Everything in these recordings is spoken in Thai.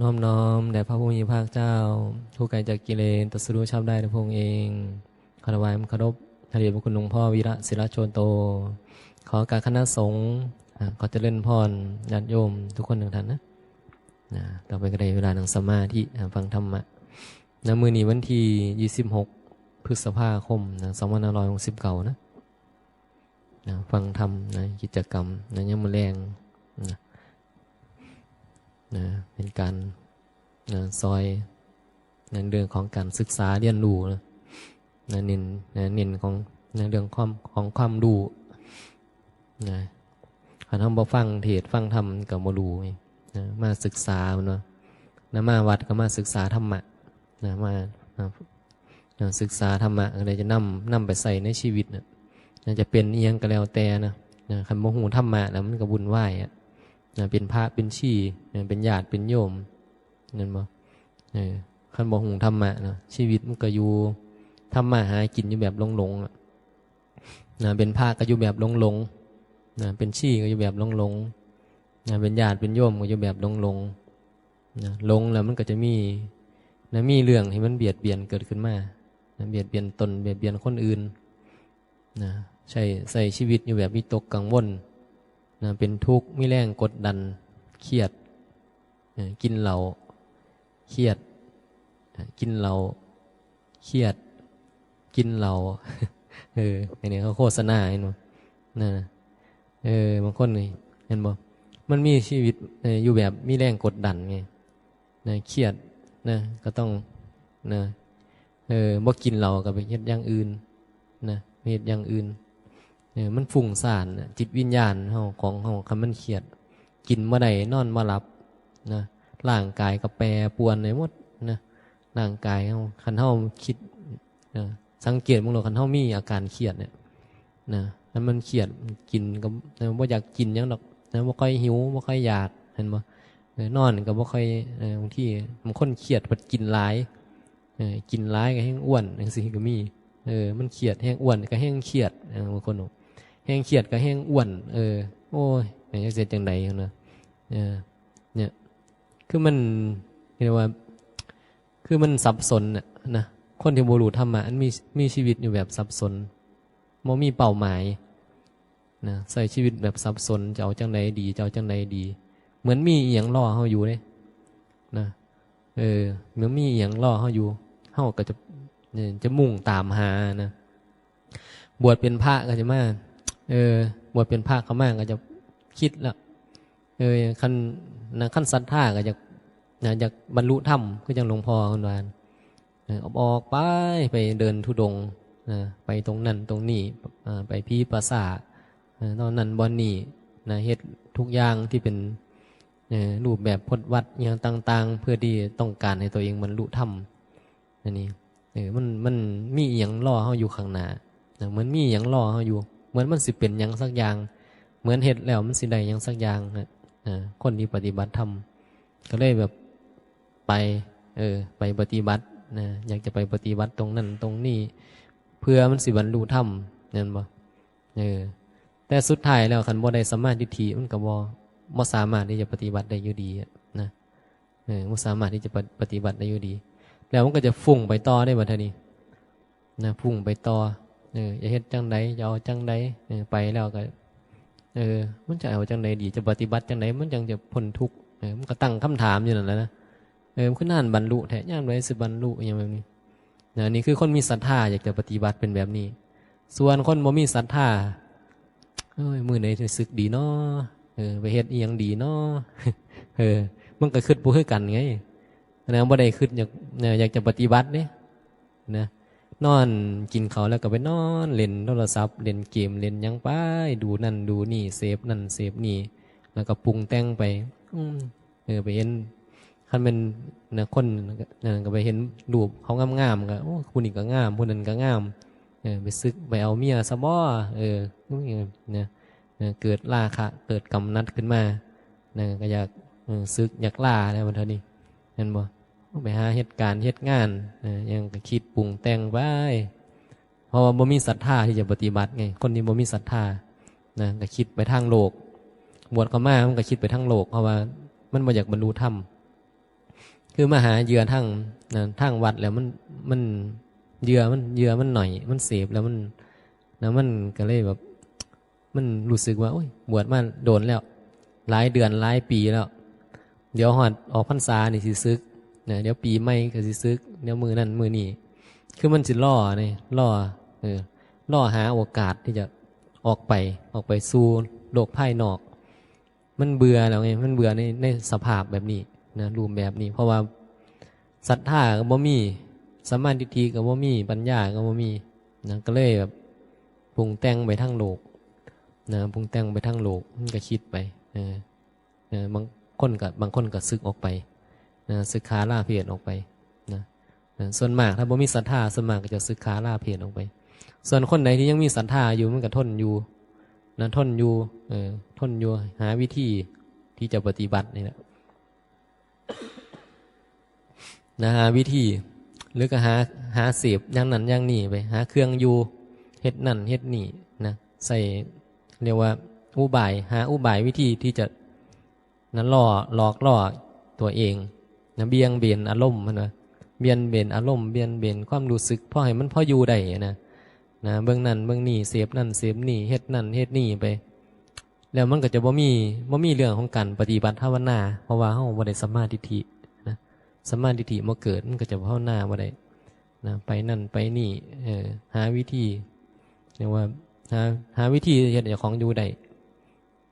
น้อมน้อมแด่พระผู้มีพระเจ้าผู้ไกลจากกิเลสตรัสรู้ชอบได้ด้วยพระองค์เองขอถวายเคารพพระเดชพระคุณหลวงพ่อวีระศิลาโชนโตขอการคณะสงฆ์ขอเจริญพรญาติโยมทุกคนทุกท่านนะต่อไปก็ได้เวลานั่งสมาธิฟังธรรมะณมื้อนี้วันที่26พฤษภาคม2569นะฟังธรรมนะกิจกรรมนะยามมื้อแลงนะเป็นการซอยในเรื่องของการศึกษาเรียนรู้นะเน้นของในเรื่องของความรู้นะถ้าทำบ่ฟังเทศฟังธรรมกับบ่รู้นะมาศึกษาเนาะนะมาวัดก็มาศึกษาธรรมะนะมาศึกษาธรรมะอะไรจะนำไปใส่ในชีวิตนะจะเป็นเอียงก็แล้วแต่นะคันบ่ฮู้ธรรมะแล้วมันก็วุ่นวายเป็นพระเป็นชีเป็นญาติเป็นโยมนั่นบ่คันบ่ฮู้ธรรมะนะชีวิตมันก็อยู่ทำมาหากินอยู่แบบหลงๆเป็นพระก็อยู่แบบหลงๆเป็นชีก็อยู่แบบหลงๆเป็นญาติเป็นโยมก็อยู่แบบหลงหลงแล้วมันก็จะมีเรื่องที่มันเบียดเบียนเกิดขึ้นมาเบียดเบียนตนเบียดเบียนคนอื่นใส่ชีวิตอยู่แบบวิตกกังวลเป็นทุกข์มีแรงกดดันเครียดกินเหล้าเครียดกินเหล้าเครียดกินเหล้าอันนี้เขาโฆษณาเห็นบ่บางคนนี่เห็นบ่มันมีชีวิตอยู่แบบมีแรงกดดันไงเครียดก็ต้องบ่กินเหล้าก็ไปเฮ็ดอย่างอื่นเฮ็ดอย่างอื่นมันฟุ้งซ่านจิตวิญญาณเฮาของเฮาคันมันเครียดกินบ่ได้นอนบ่หลับร่างกายก็แปรปรวนไปหมดร่างกายเฮาคันเฮาคิดสังเกตมื้อคันเฮามีอาการเครียดเนี่ยแล้วมันเครียดกินก็บ่อยากกินหยังดอกบ่ค่อยหิวบ่ค่อยอยากเห็นบ่นอนก็บ่ค่อยบางทีบางคนเครียดบัดกินหลายกินหลายก็แฮ่งอ้วนจังซี่ก็มีมันเครียดแฮ่งอ้วนก็แฮ่งเครียดบางคนแฮ่งเครียดก็แฮ่งอ้วนโอ้ยจังซี่จังได๋นะเนี่ยคือมันเรียกว่าคือมันสับสนนะคนที่บ่รู้ธรรมะอันมีชีวิตอยู่แบบสับสนบ่มีเป้าหมายใส่ชีวิตแบบสับสนจะเอาจังไดดีจะเอาจังไดดีเหมือนมีอีหยังล่อเฮาอยู่เด้เหมือนมีอีหยังล่อเฮาอยู่เฮาก็จะมุ่งตามหานะบวชเป็นพระก็จะมาบวชเป็นพระเขามาก็จะคิดแล้วขั้นศรัทธาก็อยากบรรลุธรรมคือจังหลวงพ่อคนว่าออกไปเดินธุดงค์ไปตรงนั้นตรงนี้ไปพิปัสสะตอนนั้นบ่นี้เฮ็ดทุกอย่างที่เป็นรูปแบบพจน์วัดอย่างต่างๆเพื่อที่ต้องการให้ตัวเองบรรลุธรรมอันนี้มันมีอีหยังล่อเฮาอยู่ข้างหน้าเหมือนมีอีหยังล่อเฮาอยู่เหมือนมันสิเป็นหยังสักอย่างเหมือนเฮ็ดแล้วมันสิได้หยังสักอย่างคนที่ปฏิบัติธรรมก็เลยแบบไปปฏิบัติอยากจะไปปฏิบัติตรงนั้นตรงนี้เพื่อมันสิบรรลุธรรมนั่นบ่แต่สุดท้ายแล้วคันบ่ได้สัมมาทิฏฐิมันก็บ่สามารถที่จะปฏิบัติได้อยู่ดีนะบ่สามารถที่จะปฏิบัติได้อยู่ดีแล้วมันก็จะฟุ้งไปต่อได้บัดทีนี้ฟุ้งไปต่อจะเฮ็ดจังไดจะเอาจังไดไปแล้วก็มันจะเอาจังไดดีจะปฏิบัติจังไดมันจังจะพ้นทุกข์มันก็ตั้งคำถามอยู่นั่นแหละนะมันคือนานบรรลุแท้ยามใดสิบรรลุอย่างแบบนี้นี่คือคนมีศรัทธาอยากจะปฏิบัติเป็นแบบนี้ส่วนคนบ่มีศรัทธามื้อไหนสิสึกดีเนาะไปเฮ็ดอีหยังดีเนาะมันก็คิดบ่คือกันไงบ่ได้คิดอยากจะปฏิบัติเด้นะนอนกินข้าวแล้วก็ไปนอนเล่นโทรศัพท์เล่นเกมเล่นหยังไปดูนั่นดูนี่เสพนั่นเสพนี่แล้วก็ปรุงแต่งไปไปเห็นคันเป็นคนก็ไปเห็นรูปเขางามๆก็โอ้ผู้นี้ก็งามผู้นั้นก็งามไปซึกไปเอาเมียซะบ่เกิดราคะเกิดกำนัดขึ้นมาก็อยากซึกอยากล่าแล้วมันเท่านี้เห็นบ่ไปหาเหตุการณ์เหตุงานยังก็คิดปรุงแต่งไปเพราะว่าบ่มีศรัทธาที่จะปฏิบัติไงคนที่บ่มีศรัทธาก็คิดไปทางโลกบวชเข้ามามันก็คิดไปทางโลกเพราะว่ามันบ่อยากบรรลุธรรม คือมาหาเหยื่อทางวัดแล้วมันเหยื่อมันหน่อยมันเสพแล้วมันก็เลยแบบมันรู้สึกว่าโอ้ยบวชมาโดนแล้วหลายเดือนหลายปีแล้วเดี๋ยวหอดออกพรรษานี่สิซึกเนี่ยเดี๋ยวปีใหม่ก็สิซึกเดี๋ยวมือนั่นมือนี่คือมันสิล่อเนี่ยล่อหาโอกาสที่จะออกไปสู่โลกภายนอกมันเบื่อแล้วไงมันเบื่อในสภาพแบบนี้นะรูปแบบนี้เพราะว่าศรัทธาก็บ่มีสัมมาทิฏฐิก็บ่มีปัญญาก็บ่มีนะก็เลยแบบปรุงแต่งไปทั้งโลกนะปรุงแต่งไปทั้งโลกมันก็คิดไปบางคนก็สึกออกไปนะสึกขาลาเพศออกไปนะส่วนมากถ้าบ่มีศรัทธาส่วนมากก็จะสึกขาลาเพศออกไปส่วนคนไหนที่ยังมีศรัทธาอยู่มันก็ทนอยู่นะทนอยู่หาวิธีที่จะปฏิบัตินี่แหละนะหาวิธีหรือก็หาเสพอย่างนั้นอย่างนี้ไปหาเครื่องอยู่เฮ็ดนั่นเฮ็ดนี่นะใส่เรียกว่าอุบายหาอุบายวิธีที่จะนั้นหลอกล่อตัวเองนะเบี่ยงเบนอารมณ์มันนะเบี่ยงเบนอารมณ์เบี่ยงเบนความรู้สึกพอให้มันพออยู่ได้นะเบื้องนั้นเบื้องนี้เสพนั่นเสพนี่เฮ็ดนั่นเฮ็ดนี่ไปแล้วมันก็จะบ่มีเรื่องของการปฏิบัติภาวนาเพราะว่าเฮาบ่ได้สัมมาทิฏฐินะสัมมาทิฏฐิบ่เกิดมันก็จะภาวนาบ่ได้นะไปนั่นไปนี่หาวิธีเรียกว่าหาวิธีเฮ็ดให้ของอยู่ได้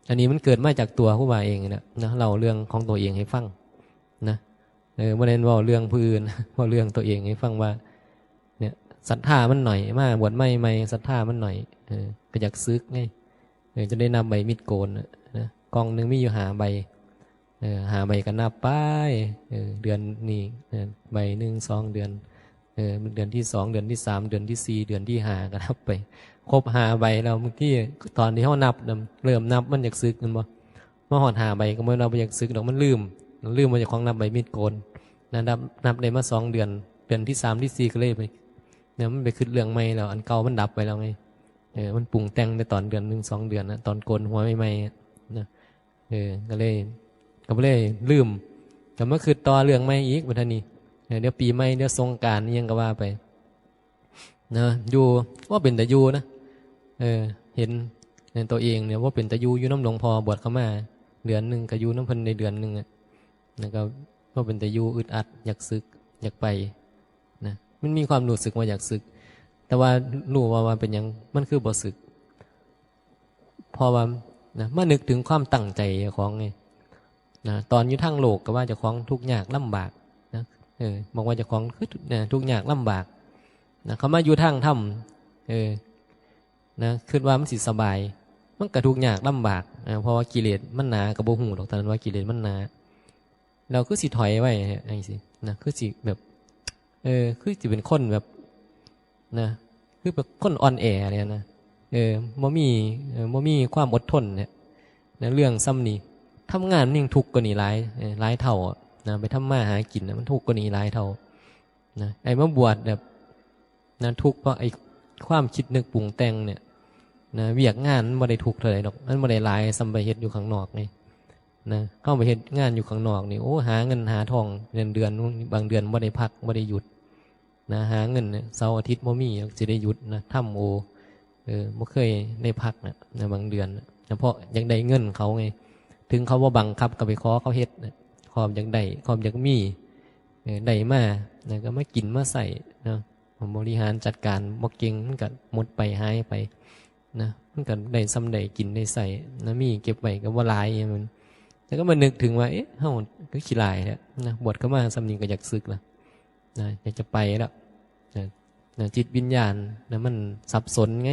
อันนี้มันเกิดมาจากตัวผู้ว่าเองนะเล่าเรื่องของตัวเองให้ฟังนะบ่ได้เว้าเรื่องผู้อื่นเว้าเรื่องตัวเองให้ฟังว่าเนี่ยศรัทธามันหน่อยมาบวชใหม่ศรัทธามันหน่อยก็อยากซึกไงจะได้นำใบมีดโกนนะกองหนึ่งมีอยู่หาใบกันนับไปเดือนนี้ใบหนึ่ง2 เดือนเดือนที่2 เดือนที่3 เดือนที่4 เดือนที่5กันนับไปครบ5 ใบแล้วเมื่อกี้ตอนที่เขานับเริ่มนับมันอยากซึกมันบ่มาหอด5 ใบก็ไม่เราไปอยากซึกดอกมันลืมมาจากของนับใบมีดโกนนับได้มา2 เดือนที่3ที่4ก็เลยไปเนี่ยมันไปคิดเรื่องใหม่แล้วอันเก่ามันดับไปแล้วไงมันปรุงแต่งในตอนเดือน1 2 เดือนนะตอนโกนหัวใหม่ๆนะก็เลยลืมแต่เมื่อคืนต่อเรื่องใหม่อีกวันนี้เดี๋ยวปีใหม่เดี๋ยวสงกรานต์ยังก็ว่าไปนะอยู่ว่าเป็นแต่อยู่นะเห็นตัวเองเนี่ยว่าเป็นแต่อยู่น้ำหลวงพ่อบวชเข้ามาเดือนหนึ่งก็อยู่น้ำพันในเดือนหนึ่งนะก็ว่าเป็นแต่อยู่อึดอัดอยากสึกอยากไปนะมันมีความรู้สึกว่าอยากสึกแต่ว่ารู้ว่าเป็นยังมันคือบ่สึกพอว่านะมานึกถึงความตั้งใจของไงนะตอนอยู่ทางโลกก็ว่าจะของทุกข์ยากลำบากนะบอกว่าจะของคือทุกข์ยากลำบากนะเขามาอยู่ทางถ้ำนะคิดว่ามันสิสบายมันกระทุกข์ยากลำบากเพราะว่ากิเลสมันหนากระโบหูหรอกแต่ว่ากิเลสมันหนาเราคือสิถอยไว้ไอ้สินะคือสิแบบคือสิเป็นคนแบบนะคือแบบคนอ่อนแอเนี่ยนะบ่มีความอดทนเนี่ยนะเรื่องซ้ำนี่ทำงานมันยังทุกข์กว่านี้หลายเท่านะไปทำมาหากินนะมันทุกข์กว่านี้หลายเท่านะไอ้มาบวชแบบนะทุกข์เพราะไอ้ความคิดนึกปรุงแต่งเนี่ยนะเวียกงานมันบ่ได้ทุกข์เท่าไหร่ดอกมันบ่ได้หลายซ้ำไปเฮ็ดอยู่ข้างนอกไงนะเข้าไปเฮ็ดงานอยู่ข้างนอกนี่โอ้หาเงินหาทองเดือนบางเดือนบ่ได้พักบ่ได้หยุดนะหาเงินเสาร์อาทิตย์บ่มีสิได้หยุดนะทำบ่เคยได้พักนะบางเดือนนะเพราะอยากได้เงินเขาไงถึงเขาว่าบังคับก็ไปขอเขาเฮ็ดนะความอยากได้ความอยากมีได้มานะก็มากินมาใส่นะบริหารจัดการบ่เก่งมันก็หมดไปหายไปนะมันก็ได้ซ้ำได้กินได้ใส่นะมีเก็บไว้ก็บ่หลายมันแล้วก็มานึกถึงว่าเฮาก็ขี้ลายแท้นะบวชเข้ามาซ้ำนี้ก็อยากสึกละนะอยากจะไปแล้วนะจิตวิญญาณนะมันสับสนไง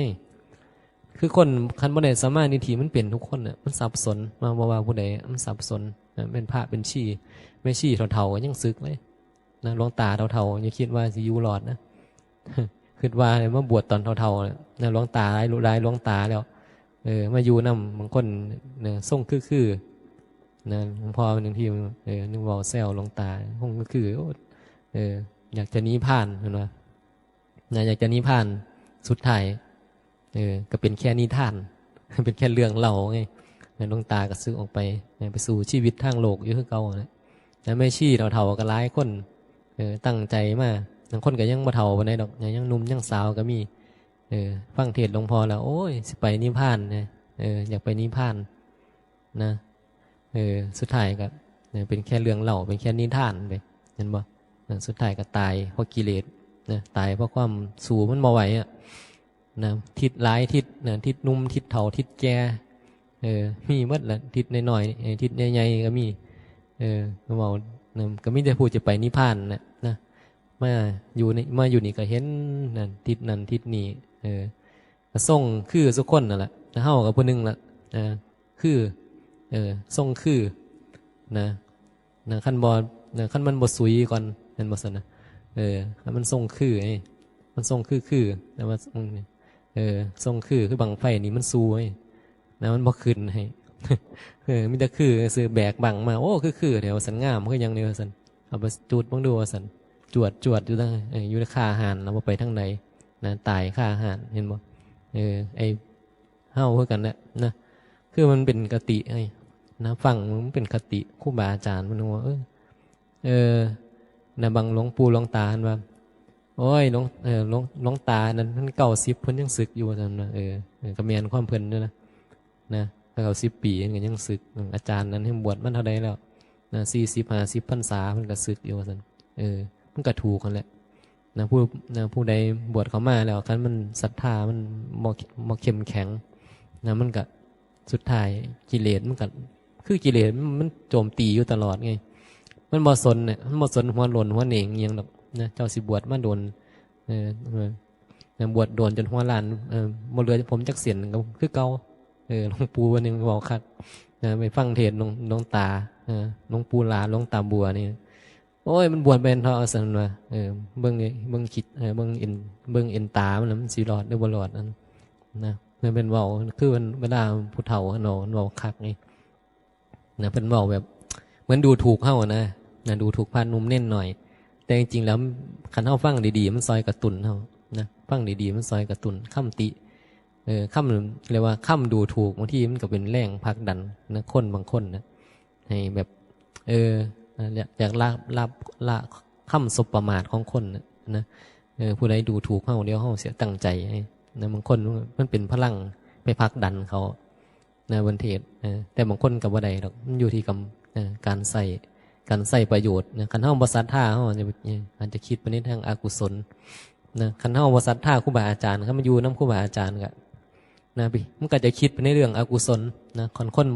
คือคนคันบ่ได้สมาธิมันเป็นทุกคนน่ะมันสับสนมาว่าผู้ใดมันสับสนนะเป็นพระเป็นชีไม่ชีเฒ่าๆก็ยังสึกเลยนะหลวงตาเฒ่าๆอย่าคิดว่าสิอยู่รอดนะคิดว่าเนี่ยมาบวชตอนเฒ่าๆนะหลวงตาหลายหลวงตาแล้วมาอยู่นำบางคนเนี่ยส่งคือนะหลวงพ่อนึงที่นึกว่าแซวหลวงตาคงคืออยากจะหนีผ่านเห็นว่านะอยากจะหนีผ่านสุดท้ายก็เป็นแค่นิทาน เป็นแค่เรื่องเล่าไงหลวงตาก็ซื้อออกไปไปสู่ชีวิตทางโลกอยู่คือเก่านะ แต่ไม่ชี้เฒ่าๆก็หลายคนตั้งใจมาบางคนก็ยังบ่เฒ่าปานใดดอกยังหนุ่มยังสาวก็มีฟังเทศน์หลวงพ่อแล้วโอ้ยสิไปนิพพานนะอยากไปนิพพานนะสุดท้ายก็เป็นแค่เรื่องเล่าเป็นแค่นิทานไปเห็นบ่สุดท้ายก็ตายเพราะกิเลสนะตายเพราะความสู่มันบ่ไหวอ่ะนะทิศหลายทิศนะทิศนุ่มทิศเฒ่าทิศแก่มีหมดละทิศน้อยๆทิศใหญ่ๆก็มีก็เว้านะก็มีแต่ผู้จะไปนิพพานนะมาอยู่นี่ก็เห็นนั่นทิศนั้นทิศนี้ก็ส่งคือสุคนนั่นแหละเฮากับผู้นึงละคือส่งคือนะขั้นบ่ขั้นมันบ่สุยก่อนนั่นบ่ซั่นนะให้มันส่งคือมันส่งคือแต่ว่าส่งคือบังไฟนี่มันสู้นะมันบ่ขึ้นให้มีแต่คือซื้อแบกบังมาโอ้คือเดี๋ยวสันงามคือยังเดียวสันเอาไปจูดบังดูสันจวดอยู่ตั้งอยู่ในค่าอาหารเราไปทั้งใดนะตายค่าอาหารเห็นบ่ไอเฮาคือกันนะคือมันเป็นกตินะฟังมันเป็นคติครูบาอาจารย์มันว่านะบางหลวงปู่หลวงตาว่าโอ้ยหลวงตานั้นท่าน90เพิ่นยังศึกอยู่ซั่นนะก็แม่นความเพิ่นด้วยนะ90 ปีก็ยังศึกอาจารย์นั้นให้บวชมันเท่าใดแล้วนะ40 50พรรษาเพิ่นก็ศึกอยู่ซั่นมันก็ถูกกันแหละนะผู้ใดบวชเข้ามาแล้วคันมันศรัทธามันบ่เข้มแข็งนะมันก็สุดท้ายกิเลสมันก็คือกิเลสมันโจมตีอยู่ตลอดไงมันบ่สนเนี่ยมันบ่สนหัวหล่นหัวเหน่งอิหยังดอกนะเจ้าสิบวชมาโดนบวชโดนจนหัวล้านบ่เหลือผมจักเสียนก็คือเก่าหลวงปู่วันนึงบอกคักไปฟังเทศน์หลวงตาหลวงปู่ลาหลวงตาบัวนี่โอ้ยมันบวชเป็นเท่าซั่นว่าเบิ่งคิดเบิ่งเอ็นตามันสิรอดหรือบ่รอดนั่นนะมันเป็นเว้าคือเวลาผู้เฒ่าเนาะเว้าคักนี่นะเพิ่นเว้าแบบเหมือนดูถูกเฮานะดูถูกพานุ่มเน้นหน่อยแต่จริงๆแล้วคันเฮาฟังดีๆมันซอยกระตุ้นเฮานะฟังดีๆมันซอยกระตุ้นคำติคำเรียกว่าคำดูถูกบางทีมันก็เป็นแรงผลักดันนะคนบางคนนะให้แบบอยากละคำสบประมาทของคนนะผู้ใดดูถูกเฮาเดี๋ยวเฮาเสียตั้งใจนะบางคนมันเป็นพลังไปผลักดันเขานะบนเทศแต่บางคนกับว่าใดหรอกมันอยู่ที่การใส่ประโยชน์นะคันเฮาบ่ศรัทธาเฮาอาจจะคิดไปในทางอกุศลนะคันเฮาบ่ศรัทธาครูบาอาจารย์คันมาอยู่นำครูบาอาจารย์ก็นะพี่มันก็จะคิดไปในเรื่องอกุศลนะคน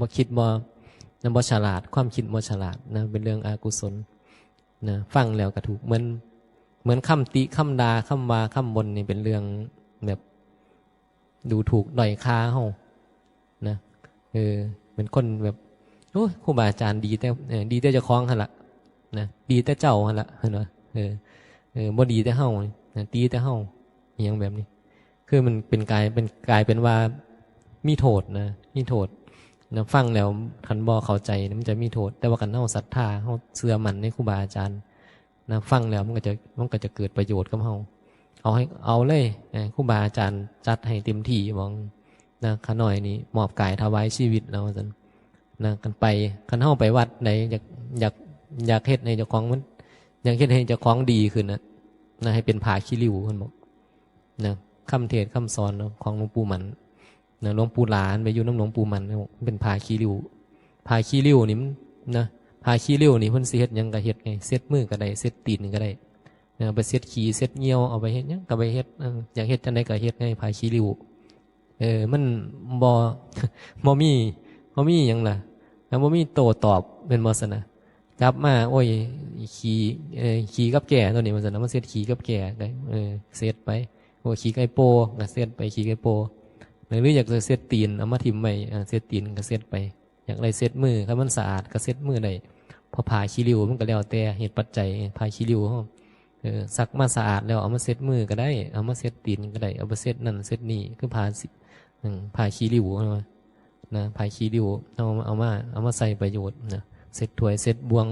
บ่คิดบ่ฉลาดความคิดบ่ฉลาดนะเป็นเรื่องอกุศลนะฟังแล้วก็ถูกเหมือนคำติคำด่าคำว่าคำบ่นนี่เป็นเรื่องแบบดูถูกด้อยค่าเฮานะเป็นคนแบบโอ้ยครูบาอาจารย์ดีแต่เจ้าของหั่นล่ะนะดีแต่เจ้าหั่นล่ะเห็นบ่บ่ดีแต่เฮานะตีแต่เฮาอหยังแบบนี้คือมันเป็นกลายเป็นว่ามีโทษนะมีโทษนะฟังแล้วคันบ่เข้าใจมันจะมีโทษแต่ว่าคันเฮาศรัทธาเฮาเชื่อมั่นในครูบาอาจารย์นะฟังแล้วมันก็จะเกิดประโยชน์กับเฮาเอาเลยครูบาอาจารย์จัดให้เต็มที่บอกนะขาน้อยนี่มอบกายถวายชีวิตแล้วซั่นนะกันไปคันเฮาไปวัดไหนอยากเฮ็ดให้เจ้าของมันอยากเฮ็ดให้เจ้าของดีขึ้นนะให้เป็นผาขี้ริ้วเพิ่นบอกนะคำเทศน์คำสอนของหลวงปู่มันนะหลวงปู่หลานไปอยู่น้ำหลวงปู่มันเป็นผาขี้ริ้วนี่มันนะผาขี้ริ้วนี่เพิ่นสิเฮ็ดหยังก็เฮ็ดไงเซ็ตมือก็ได้เซ็ตตีนก็ได้ไปเซ็ตขี้เซ็ตเหี่ยวเอาไปเฮ็ดหยังก็ไปเฮ็ดอยากเฮ็ดจังได๋ก็เฮ็ดไงผาขี้ริ้วมันบ่มีหยังล่ะแล้วบ่มีโต้ตอบเป็นบ่ซั่นน่ะจับมาโอ้ยขี้กับแก่ตัวนี้มันซั่นน่ะมันเซ็ตขี้กับแก่ได้เซ็ตไปโอ้ขี้ไก่โปก็เซ็ตไปขี้ไก่โปหรืออยากจะเซ็ตตีนเอามาทิ่มไว้เซ็ตตีนก็เซ็ตไปอยากได้เซ็ตมือถ้ามันสะอาดก็เซ็ตมือได้พอผาขี้ริ้วมันก็แล้วแต่เหตุปัจจัยผาขี้ริ้วเฮาซักมาสะอาดแล้วเอามาเซ็ตมือก็ได้เอามาเซ็ตตีนก็ได้เอามาเซ็ตนั่นเซ็ตนี่คือผาขี้ริ้วนะผาขี้ริ้วเอามาใส่ประโยชน์นะเซ็ตถ้วยเซ็ตบวง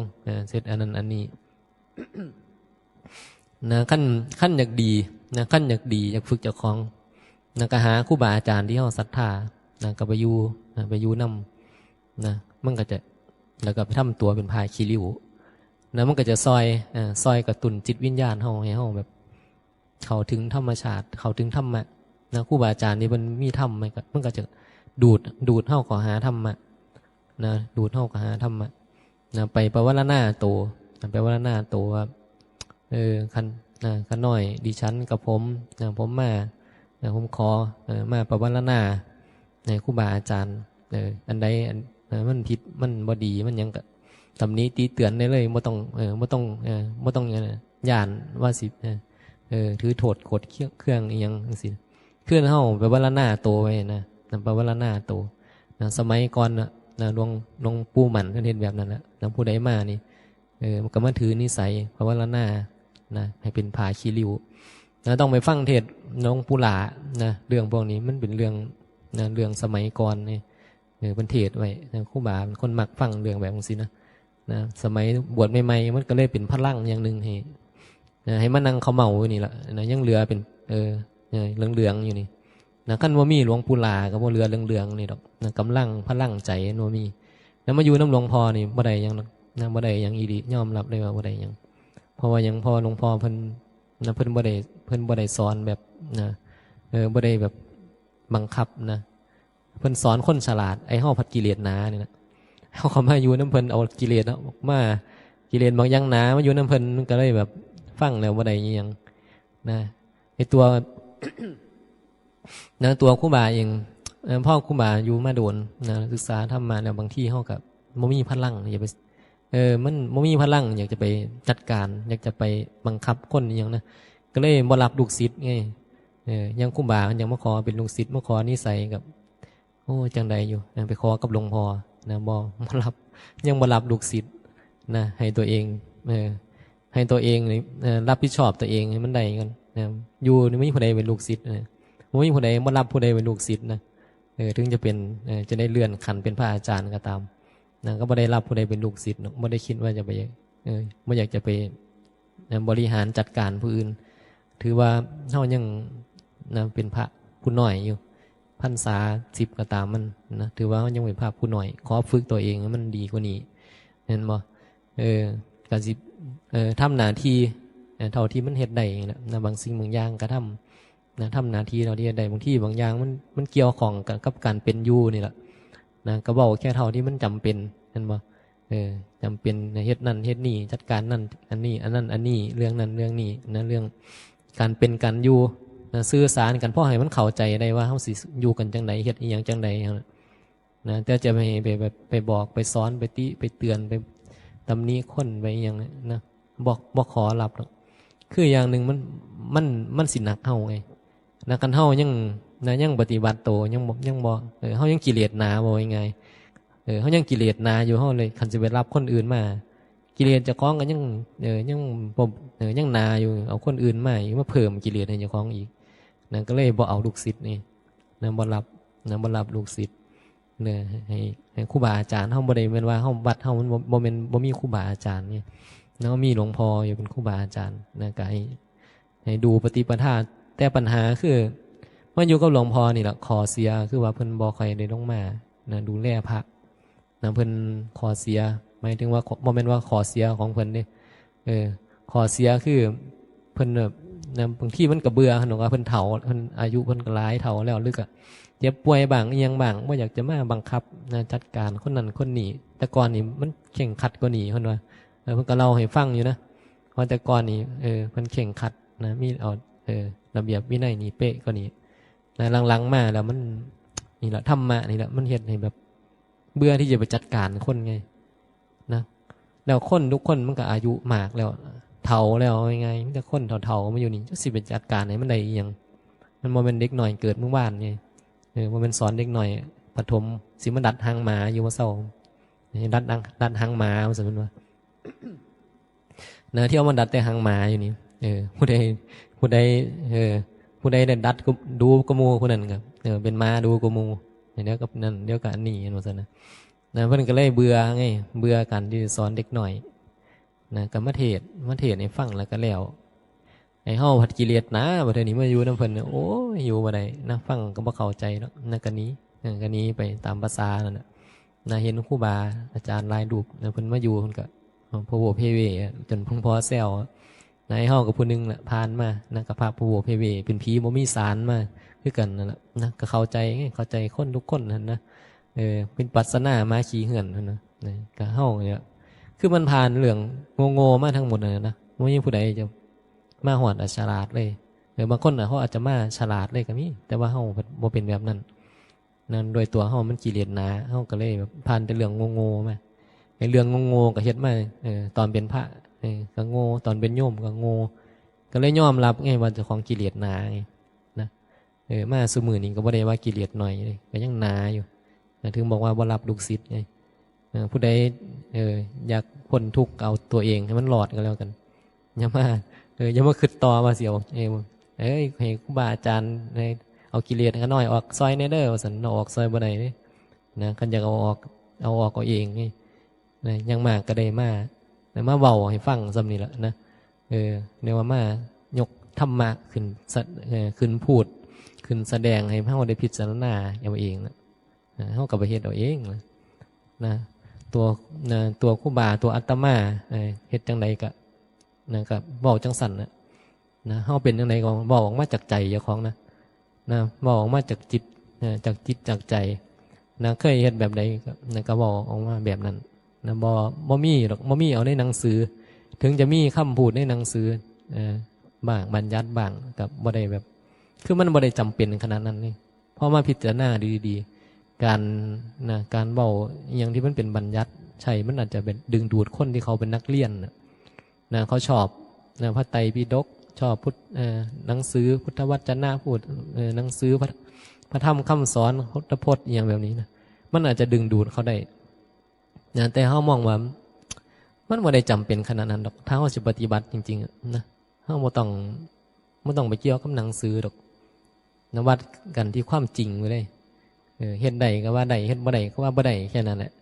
เซ็ตอันนั้นอันนี้ นะขั้นอยากดีนะขั้นอยากดีอยากฝึกเจ้าของนะก็หาครูบาอาจารย์ที่เฮาศรัทธานะก็ไปอยู่นำนะมันก็จะ แล้วก็ไปทำตัวเป็นพาคีริ้วนะมันก็จะซอยกระตุ้นจิตวิญญาณเฮาให้เฮาแบบเข้าถึงธรรมชาติเข้าถึงธรรมะนะครูบาอาจารย์นี่มันมีธรรมมันก็จะดูดเฮาเข้าหาธรรมะนะดูดเฮาเข้าหาธรรมะนะไปประวัลนาโตไปประวัลนาโตว่าคันน้อยดิฉันกับผมผมมาผมขอมาประวัลนาในครูบาอาจารย์อันใดมันผิดมันบ่ดีมันยังก็ตำนี้ตีเตือนได้เลยบ่ต้องย่านว่าสิถือโทษกดเครื่องอีหยังจังซี่เครื่องเฮาประวัลนาโตไว้นะประวัลนาโตสมัยก่อนหลวงปู่หมันเพิ่นเฮ็ดแบบนั้นแหละผู้ใดมานี่มันก็มาถือนิสัยประวัลนานะให้เป็นผาคีริ้วต้องไปฟังเทศหลวงปู่หลานะเรื่องพวกนี้มันเป็นเรื่องสมัยก่อนนี่เป็นเทศไว้ครูบาเป็นคนมักฟังเรื่องแบบนี้นะสมัยบวชใหม่ๆมันก็เลยเป็นพลังอย่างนึงให้มันนั่งเขาเมาอยู่นี่แหละนะยังเหลือเป็นเหลืองๆอยู่นี่นะขั้นว่ามีหลวงปู่หลากับว่าเรือเหลืองๆนี่ดอกนะกำลังพลังใจนัวมีแล้วมาอยู่น้ำหลวงพ่อนี่บ่ได้ยังนะบ่ได้ยังอีดียอมรับได้ว่าบ่ได้ยังเพราะว่ายังพอหลวงพ่อเพิ่นบ่ได้สอนแบบนะบ่ได้แบบบังคับนะเพิ่นสอนคนฉลาดไอ้เฮาผัดกิเลสหนานี่นะเฮาเข้ามาอยู่น้ำเพิ่นเอากิเลสออกมากิเลสบางอย่างหนามาอยู่น้ำเพิ่นมันก็เลยแบบฟังแล้วบ่ได้อีหยังนะไอ้ตัว นะตัวครูบาเองพ่อครูบาอยู่มาโดนนะศึกษาทำมาแล้วบางที่เฮากับบ่มีพลังอย่าไปมันบ่มีพลังอยากจะไปจัดการอยากจะไปบังคับคนอหย่างนะก็เลยบ่รับลูกศิษย์ไงยังครูบายังมาขอเป็นลูกศิษย์มาขอนิสัยกับโอ้จังใดอยู่ไปขอกับหลวงพ่อนะบ่รับยังบ่รับลูกศิษย์นะให้ตัวเองให้ตัวเองรับผิดชอบตัวเองให้มันได้กันนะอยู่นี่ไม่มีผู้ใดเป็นลูกศิษย์นะไม่มีผู้ใดบ่รับผู้ใดเป็นลูกศิษย์นะถึงจะเป็นจะได้เลื่อนขั้นเป็นพระอาจารย์ก็ตามนะก็ไม่ได้รับผู้ใดเป็นลูกศิษย์ไม่ได้คิดว่าจะไปไม่อยากจะไปบริหารจัดการผู้อื่นถือว่าเฮายังนะเป็นพระผู้น้อยอยู่พรรษา10ก็ตามมันนะถือว่าเฮายังเป็นพระผู้น้อยขอฝึกตัวเองให้มันดีกว่านี้เห็นบ่ก็สิทำหน้าที่เท่าที่มันเฮ็ดได้นะบางสิ่งบางอย่างก็ทำนะทำหน้าที่เราที่ใดบางที่บางอย่างมันเกี่ยวข้องกับการเป็นอยู่นี่แหละนะก็บอกแค่เท่าที่มันจำเป็นนั่นบ่จำเป็นเฮ็ดนั่นเฮ็ดนี่จัดการนั่นอันนี้อันนั้นอันนี้เรื่องนั้นเรื่องนี้นะเรื่องการเป็นการอยู่นะสื่อสารกันพ่อให้มันเข้าใจได้ว่าเฮาสิอยู่กันจังไดเฮ็ดอีหยังจังไดนะแต่จะไปบอกไปสอนไปติไปเตือนไปตำหนิคนไปอีหยังนะบอกขอรับหรอกคืออย่างนึงมันสิหนักเฮาไงนะกันเฮายังปฏิบัติโตยังบ่เฮายังกิเลสหนาบ่ยังไงเฮายังกิเลสหนาอยู่เฮาเลยคันสิไปรับคนอื่นมากิเลสเจ้าของก็ยังบ่ยังหนาอยู่เอาคนอื่นมาอีกมาเพิ่มกิเลสให้เจ้าของอีกนั่นก็เลยบ่เอาลูกศิษย์นี่นะบ่รับลูกศิษย์เนี่ยให้ครูบาอาจารย์เฮาบ่ได้แม่นว่าเฮาวัดเฮามันบ่แม่นบ่มีครูบาอาจารย์นี่แล้วมีหลวงพ่ออยู่เป็นครูบาอาจารย์นะก็ให้ดูปฏิปทาแต่ปัญหาคือมาอยู่กับหลวงพ่อนี่แหละขอเสียคือว่าเพิ่นบ่ค่อยได้ลงมานะดูแลพระนะเพิ่นขอเสียหมายถึงว่าบ่แม่นว่าขอเสียของเพิ่นเด้ขอเสียคือเพิ่นแบบนะบางทีมันก็เบื่อเนาะว่าเพิ่นเฒ่าเพิ่นอายุเพิ่นก็หลายเฒ่าแล้วลึกอ่ะเจ็บป่วยบ้างอีหยังบ้างบ่อยากจะมาบังคับนะจัดการคนนั้นคนนี้แต่ก่อนนี่มันเข่งขัดกว่านี้เพิ่นว่าเพิ่นก็เล่าให้ฟังอยู่นะว่าแต่ก่อนนี่เพิ่นเข่งขัดนะมีเอาระเบียบวินัยนี่เป๊ะก็นี่นะหลังๆมาแล้วมันนี่แหละธรรมะนี่แหละมันเฮ็ดให้แบบเบื่อที่จะไปจัดการคนไงนะแล้วคนทุกคนมันก็อายุมากแล้วเฒ่าแล้วยังไงมีแต่คนเฒ่าๆมาอยู่นี่จะสิไปจัดการให้มันได้อีหยังมันบ่แม่นเด็กน้อยเกิดเมื่อวานไงบ่แม่นสอนเด็กน้อยปฐมสิมาดัดหางหมาอยู่ว่าเซาดัดหางหมาว่าซั่นว่านะที่เอามาดัดแต่หางหมาอยู่นี่ผู้ใดได้ดัดก็ดูกมูคนนั้นครับเป็นมาดูกมูเดี๋ยวกับนั่นเดี๋ยวกับอันนี้ว่าซั่นนะเพิ่นก็เลยเบื่อไงเบื่อกันที่สอนเด็กหน่อยนะก็มาเทศให้ฟังแล้วก็แล้วไอ้เฮาผัดกิเลสนะบัดนี้มาอยู่นำเพิ่นโอ้ยอยู่บ่ได้นะฟังก็บ่เข้าใจเนาะนะก็หนีไปตามภาษานั่นน่ะ นะเห็นครูบาอาจารย์หลายรูปนะเพิ่นมาอยู่เพิ่นก็พะโวเพเวจนเพิ่งพอแซวในเฮากับผู้หนึงน่ะผ่านมานะก็พาพะโวเพเวเป็นผีบ่มีสารมาคือกันนั่นแหละนะก็เข้าใจไงเข้าใจคนทุกคนนั่นนะเป็นปรัสนามาขี้เหือนนั่นนะก็เฮาเนี่ยคือมันผ่านเรื่องโง่ๆมาทั้งหมดนะบ่มีผู้ใดจะมาฮอดฉลาดเลยบางคนน่ะเขาอาจจะมาฉลาดเลยก็มีแต่ว่าเฮาบ่เป็นแบบนั้นนั่นโดยตัวเฮามันกิเลสหนาเฮาก็เลยแบบผ่านแต่เรื่องโง่ๆมาไอ้เรื่องโง่ๆก็เฮ็ดมาตอนเป็นพระก็โง่ตอนเป็นโยมก็โง่ก็เลยยอมรับไงว่าเจ้าของกิเลสหนาไงนะมาซุมื้อนี้ก็บ่ได้ว่ากิเลสน้อยเลยก็ยังหนาอยู่ถึงบอกว่าบ่รับลูกศิษย์ไงผู้ใดอยากพ้นทุกข์เอาตัวเองให้มันรอดก็แล้วกันอย่ามาคิดต่อว่าสิเอาให้ครูบาอาจารย์เอากิเลสกันหน่อยออกซอยแน่เด้อว่าซั่นเอาออกซอยบ่ได้เด้นะคันอยากเอาออกเอาเองไงนะยังมากก็ได้มาแต่มาเว้าให้ฟังซำนี่แหละนะเรียกว่ามายกธรรมะขึ้นพูดขึ้นแสดงให้เฮาได้พิจารณาเอาเองนะเฮาก็ไปเฮ็ดเอาเองนะตัวครูบาตัวอาตมาเฮ็ดจังไดก็ก็เว้าจังสั่นนะเฮาเป็นจังไดก็เว้าออกมาจากใจเจ้าของนะเว้าออกมาจากจิตจากใจนะเคยเฮ็ดแบบใดก็เว้าออกมาแบบนั้นนะบ่มีหรอกบ่มีเอาในหนังสือถึงจะมีคำพูดในหนังสือบ้างบัญญัติบ้างกับบ่ได้แบบคือมันบ่ได้จำเป็นขนาดนั้นนี่พอมาพิจารณาดีๆการเว้าอย่างที่มันเป็นบัญญัติใช่มันอาจจะเป็นดึงดูดคนที่เขาเป็นนักเรียนนะเขาชอบพระไตรปิฎกชอบหนังสือพุทธวจนะพูดหนังสือพระธรรมคำสอนพุทธพจน์อย่างแบบนี้นะมันอาจจะดึงดูดเขาได้นะแต่เขามองว่ามันไม่ได้จำเป็นขนาดนั้นหรอกถ้าเขาจะปฏิบัติจริงๆนะเขาไม่ต้องไปเกี่ยวกับหนังสือหรอกนะวัดกันที่ความจริงไปเลยเฮ็ดใดก็ว่าใดเฮ็ดบ่ใดก็ว่าบ่ใดแค่นั้นแหละ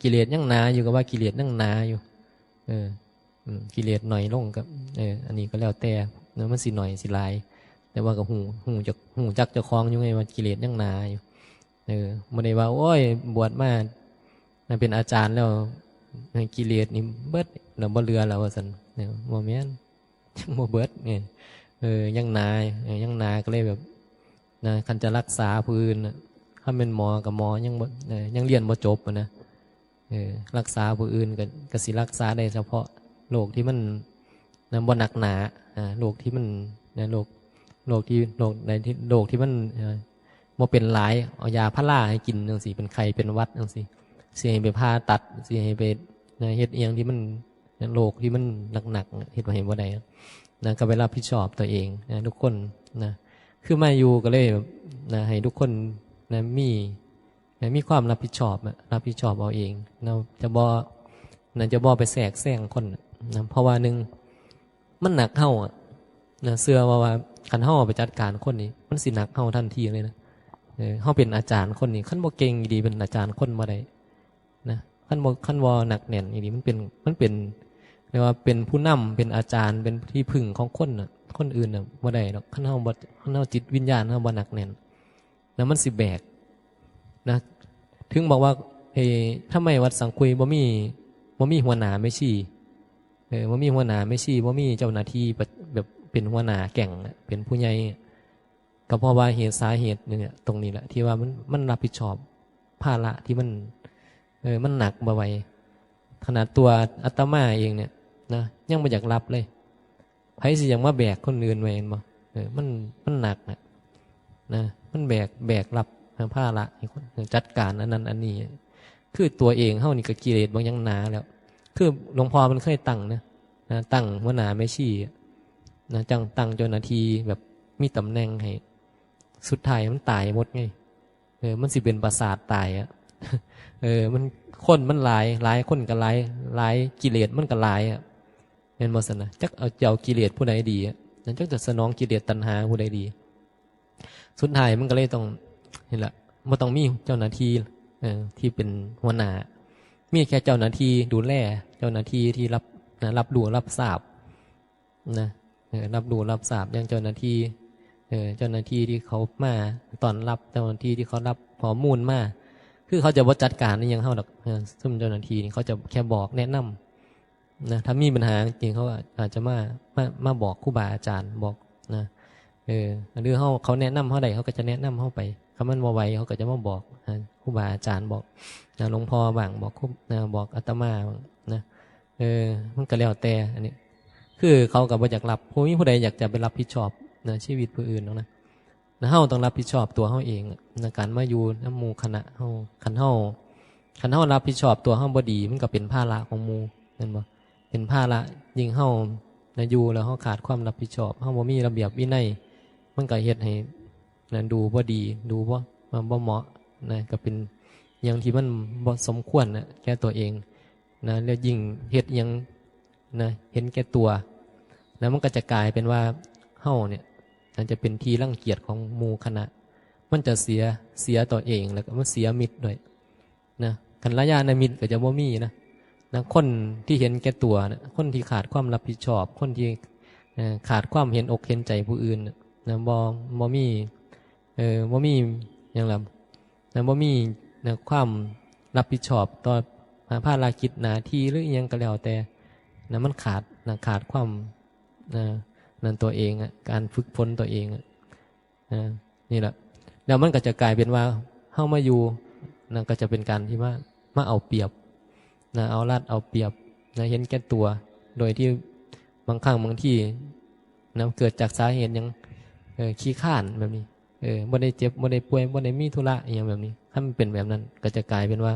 กิเลสยังหนาอยู่ก็ว่ากิเลสยังหนาอยู่กิเลสหน่อยลงกับอันนี้ก็แล้วแต่นะมันสิหน่อยสิหลายแต่ว่ากับหูจักเจ้าของอยู่ไงว่ากิเลสยังหนาอยู่ไม่ได้ว่าโอ้ยบวชมาเป็นอาจารย์แล้วกิเลสนี่เบิดเราบ่เรือแล้วว่าซั่นบ่แม่นบ่เบิดไงยังหนาก็เลยแบบคันจะรักษาผู้อื่นถ้าเป็นหมอกับหมอยังเรียนบ่จบนะรักษาผู้อื่นก็สิรักษาได้เฉพาะโรคที่มันบ่หนักหนาโรคที่มันโรคที่มันบ่เป็นหลายเอายาพาราให้กินจังซี่เป็นไข้เป็นหวัดจังซี่สิให้ไปผ่าตัดสิให้ไปเฮ็ดอีหยังที่มันโรคที่มันหนักๆเฮ็ดบ่ให้บ่ได้นะก็ไปรับผิดชอบตัวเองทุกคนนะคือมาอยู่ก็เลยให้ทุกคนมีความรับผิดชอบเอาเองจะบ่ไปแทรกแซงคนเพราะว่านึงมันหนักเฮาเชื่อว่าคันเฮาไปจัดการคนนี้มันสิหนักเฮาทันทีเลยนะเฮาเป็นอาจารย์คนนี้คันบ่เก่งดีเป็นอาจารย์คนบ่ได้นะคันบ่หนักแน่นอีหลีมันเป็นเรียกว่าเป็นผู้นำเป็นอาจารย์เป็นที่พึ่งของคนอื่นบ่ได้หรอกคันเฮาจิตวิญญาณเฮาบ่หนักแน่นแล้วมันสิแบกนะถึงบอกว่าทำไมวัดสังคุยบ่มีหัวหน้าไม่ชี้บ่มีหัวหน้าไม่ชี้บ่มีเจ้าหน้าที่แบบเป็นหัวหน้าแก่งเป็นผู้ใหญ่ก็เพราะว่าสาเหตุนึงตรงนี้แหละที่ว่ามันรับผิดชอบภาระที่มันหนักบ่ไหวขนาดตัวอาตมาเองเนี่ยนะยังบ่อยากรับเลยไผสิยังมาแบกคนอื่นไว้บ่มันหนักนะมันแบกรับภาระให้คนจัดการอันนั้นอันนี้คือตัวเองเฮานี่ก็กิเลสบางอย่างหนาแล้วคือหลวงพ่อมันเคยตั้งนะตั้งหัวหน้าไม่ชี้นะตั้งเจ้าหน้าที่แบบมีตำแหน่งให้สุดท้ายมันตายหมดไงมันสิเป็นประสาทตายมันคนมันหลายคนก็หลายกิเลสมันก็หลายเห็นบ่ซั่นนะจักเอากิเลสผู้ใดดีนั่นจักจะสนองกิเลสตัณหาผู้ใดดีสุดท้ายมันก็เลยต้องเห็นละบ่ต้องมีเจ้าหน้าที่ที่เป็นหัวหน้ามีแค่เจ้าหน้าที่ดูแลเจ้าหน้าที่ที่รับรู้รับทราบนะรับรู้รับทราบอย่างเจ้าหน้าที่ที่เขามาตอนรับเจ้าหน้าที่ที่เขารับข้อมูลมา คือเขาจะบ่จัดการนี่ยังเฮาดอกซึ่งเจ้าหน้าที่นี่เขาจะแค่บอกแนะนำนะถ้ามีปัญหาจริงเขาอาจจะมาบอกครูบาอาจารย์บอกนะหรือเขาแนะนำเฮาได้เขาก็จะแนะนำเฮาไปคำมันบ่ไหวเขาก็จะมาบอกครูบาอาจารย์บอกหลวงพ่อบ้างบอกครูบอกอาตมานะมันก็แล้วแต่อันนี้คือเขาก็บ่อยากรับผู้มีผู้ใดอยากจะไปรับผิดชอบนะชีวิตผู้อื่นนะเฮาต้องรับผิดชอบตัวเฮาเองในการมาอยู่นำหมู่คณะเฮาคันเฮารับผิดชอบตัวเฮาบ่ดีมันก็เป็นภาระของหมู่แม่นบ่เป็นภาระยิ่งเฮาอยู่แล้วเฮาขาดความรับผิดชอบเฮาบ่มีระเบียบวินัยมันก็เฮ็ดให้ดูบ่ดีดูบ่เหมาะนะก็เป็นอย่างที่มันบ่สมควรนะแก่ตัวเองนะแล้วยิ่งเฮ็ดอย่างนะเห็นแก่ตัวแล้วมันก็จะกลายเป็นว่าเฮาเนี่ยมันจะเป็นที่รังเกียจของหมู่คณะมันจะเสียตัวเองแล้วก็มันเสียมิตรด้วยนะกัลยาณมิตรก็จะบ่มีนะคนที่เห็นแก่ตัวนะคนที่ขาดความรับผิดชอบคนที่ขาดความเห็นอกเห็นใจผู้อื่นนะบ่มีบ่มีอย่างไรนะบ่มีนะความรับผิดชอบต่อภารกิจหน้าที่หรือยังก็แล้วแต่นะมันขาดความนั่นตัวเองการฝึกฝนตัวเองนี่แหละแล้วมันก็จะกลายเป็นว่าเข้ามาอยู่นั่นก็จะเป็นการที่ว่ามาเอาเปรียบนะเอารัดเอาเปรียบนะเห็นแก่ตัวโดยที่บางครั้งบางที่นะเกิดจากสาเหตุยังขี้ข้านแบบนี้บ่ได้เจ็บบ่ได้ป่วยบ่ได้มีธุระอย่างแบบนี้ถ้ามันเป็นแบบนั้นก็จะกลายเป็นว่า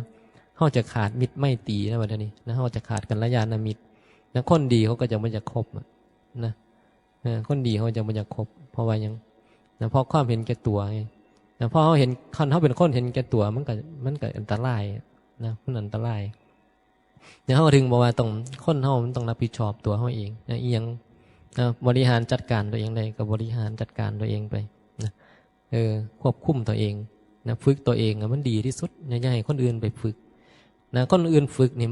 เขาจะขาดมิตรไม่ตรีนะวันนี้นะเขาจะขาดกัลยาณมิตรนะคนดีเขาก็จะไม่จะคบนะคนดีเขาจะไม่จะคบเพราะว่ายังนะเพราะความเห็นแก่ตัวไงนะเพราะเขาเห็นเขาเป็นคนเห็นแก่ตัวมันก็อันตรายนะมันอันตรายเนี่ยเขาถึงบอกว่าต้องคนเขามันต้องรับผิดชอบตัวเขาเองนะอียังบริหารจัดการตัวเองได้ก็บริหารจัดการตัวเองไปนะควบคุมตัวเองนะฝึกตัวเองมันดีที่สุดอย่าให้คนอื่นไปฝึกนะคนอื่นฝึกนี่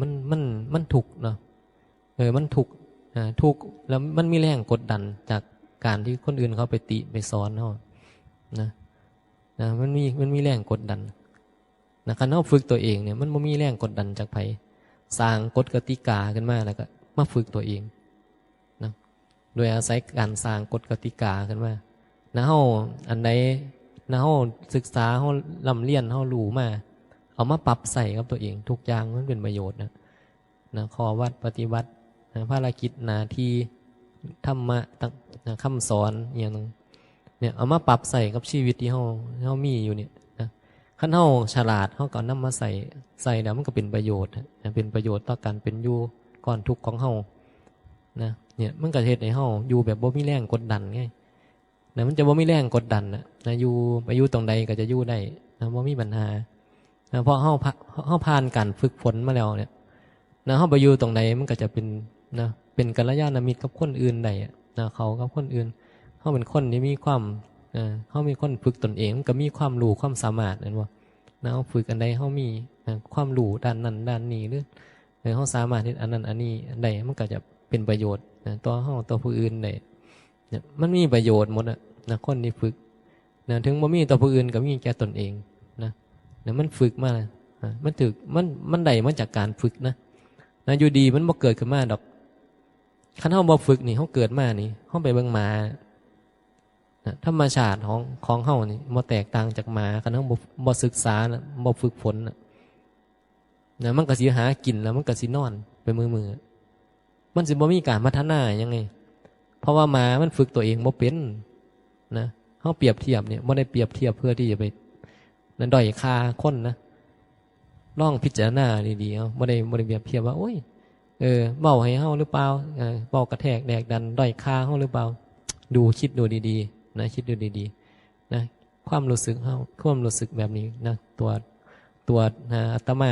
มันถูกเนาะมันถูกแล้วมันมีแรงกดดันจากการที่คนอื่นเขาไปติไปสอนเขานะมันมีแรงกดดันนะการเขาฝึกตัวเองเนี่ยมันไม่มีแรงกดดันจากไผสร้างกฎกติกาขึ้นมาแล้วก็มาฝึกตัวเองนะโดยอาศัยการสร้างกฎกติกาขึ้นมานะเขาอันใดนะเขาศึกษาเขาลำเลียนเขารู้มาเอามาปรับใส่กับตัวเองทุกอย่างมันเป็นประโยชน์นะข้อวัดปฏิบัติภารกิจหน้าที่ธรรมะคำสอนอย่างนึงเนี่ยเอามาปรับใส่กับชีวิตที่เขามีอยู่เนี่ยนะขั้นเขาฉลาดเขาก็นำมาใส่แล้วมันก็เป็นประโยชน์เป็นประโยชน์ต่อการเป็นอยู่ก่อนทุกข์ของเขานะเนี่ยมันก็เฮ็ดให้เขาอยู่แบบบ่มีแรงกดดันไงนะมันจะบ่มีแรงกดดันนะอยู่ไปอยู่ตรงใดก็จะอยู่ได้นะบ่มีปัญหานะเพราะเขาผ่านการฝึกฝนมาแล้วเนี่ยนะเขาไปอยู่ตรงใดมันก็จะเป็นกัลยาณมิตรกับคนอื่นได้นะเขากับคนอื่นเขาเป็นคนที่มีความเขามีคนฝึกตนเองก็มีความรู้ความสามารถนั่นว่านะเขาฝึกอันใดเขามีความรู้ด้านนั้นด้านนี้หรือเขาสามารถที่อันนั้นอันนี้ได้มันก็จะเป็นประโยชน์ตัวเขาตัวผู้อื่นได้เนี่ยมันมีประโยชน์หมดนะคนที่ฝึกนะถึงว่ามีตัวผู้อื่นก็มีแก่ตนเองนะมันฝึกมามันถึกมันได้มาจากการฝึกนะอยู่ดีมันบ่เกิดขึ้นมาดอกคันเฮาบ่ฝึกนี่เฮาเกิดมานี่เฮาไปเบิ่งหมาธรรมชาติของเฮานี่บ่แตกต่างจากหมาคันเฮาบ่ศึกษาบ่ฝึกฝนมันก็สิหากินแล้วมันก็สินอนไปมือมันสิบ่มีการพัฒนายังไงเพราะว่าหมามันฝึกตัวเองบ่เป็นนะเฮาเปรียบเทียบเนี่ยบ่ได้เปรียบเทียบเพื่อที่จะไปด้อยค่าคนนะลองพิจารณาดีๆเอาบ่ได้เปรียบเทียบว่าโอ้ยเบาให้เฮาหรือเปล่าเบากระแทกแดกดันด้อยค่าเฮาหรือเปล่าคิดดูดีๆนะคิดดูดีๆนะความรู้สึกเฮาความรู้สึกแบบนี้นะตัวอาตมา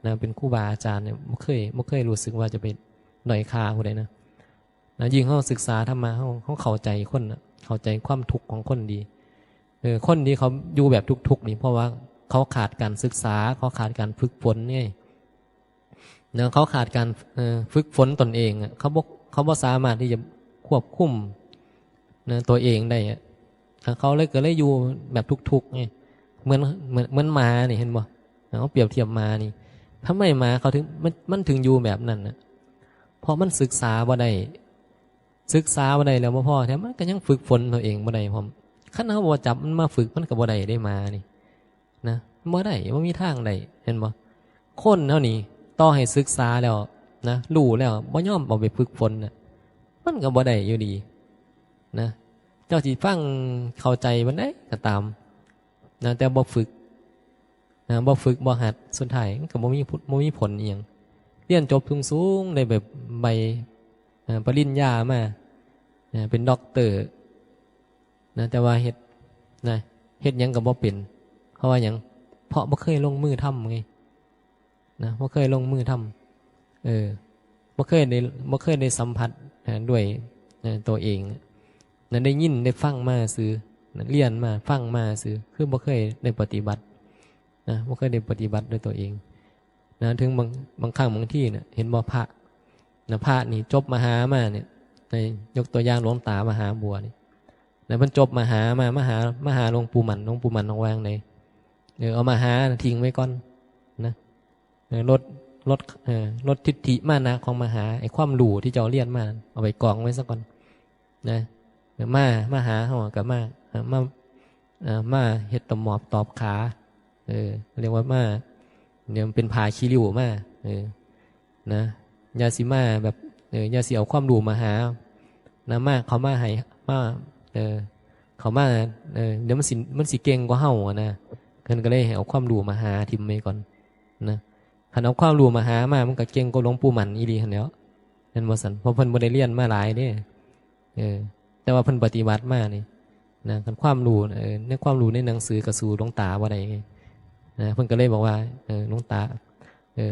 นะเป็นครูบาอาจารย์เนี่ยบ่เคยรู้สึกว่าจะไปด้อยค่าผู้ใดนะยิ่งเฮาศึกษาธรรมะเฮาเข้าใจคนเข้าใจความทุกข์ของคนดีคนที่เขาอยู่แบบทุกข์นี่เพราะว่าเขาขาดการศึกษาเขาขาดการฝึกฝนเนี่ยเขาขาดการฝึกฝนตนเองเขาบ่สามารถที่จะควบคุมตัวเองได้เขาเลยอยู่แบบทุกข์ไงเหมือนหมานี่เห็นบ่ เอาเปรียบเทียบมานี่ทำไมมาเขาถึงมันถึงอยู่แบบนั้นนะเพราะมันศึกษาบ่ได้ศึกษาบ่ได้แล้วบ่พอแถมมันก็ยังฝึกฝนตัวเองบ่ได้พร้อมคันเขาบ่จับมันมาฝึกมันก็บ่ได้ได้มานี่นะบ่ได้บ่มีทางใดเห็นบ่คนเฮานี่ต่อให้ศึกษาแล้วนะรู้แล้วบ่ยอมเอาไปฝึกฝนน่ะมันก็บ่ได้อยู่ดีนะเจ้าสิฟังเข้าใจมันได้ก็ตามนะแต่บ่ฝึกนะบ่ฝึกบ่หัดสุดท้ายมันก็บ่มีผลอีหยังเรียนจบสูงๆได้แบบใบปริญญามาเป็นด็อกเตอร์นะแต่ว่าเฮ็ดหยังก็บ่เป็นเพราะว่าหยังเพราะบ่เคยลงมือทำไงนะบ่เคยลงมือทำบ่เคยได้สัมผัสด้วยตัวเองนะได้ยินได้ฟังมาซื่อนะเรียนมาฟังมาซื่อคือบ่เคยได้ปฏิบัตินะบ่เคยได้ปฏิบัติด้วยตัวเองนะถึงบางครั้งบางที่เนี่ยเห็นบ่พระนะพระนี่จบมหามาเนี่ยในยกตัวอย่างหลวงตามหาบัวนี่แล้วมันจบมหาหลวงปู่หมันน้องวางในเอามาหาทิ้งไว้ก่อนนะลดทิฏฐิมานะของมหาไอ้ความรู้ที่เจ้าเรียนมาเอาไปกองไว้ซะก่อนนะมาหาเฮากับมาเฮ็ดตมอบตอบขาเรียกว่ามาเนี่ยมันเป็นผาขี้ริ้วมานะยาสิมาแบบยาสิเอาความรู้มาหานะมาเขามาให้มาเขามาเดี๋ยวมันสิเก่งกว่าเฮาอ่ะนะก็เลยให้เอาความรู้มาหาทิมไว้ก่อนนะคันเอาความรู้มาหามามันก็เก่งกว่าหลวงปู่หมันอีหลีหั่นแหล้วนั่นบ่ซั่นเพราะเพิ่นบ่ได้เรียนมาหลายเด้แต่ว่าเพิ่นปฏิบัติมานี่นะคันความรู้ในความรู้ในหนังสือก็สู่หลวงตาบ่ได้ไงนะเพิ่นก็เลยบอกว่าหลวงตา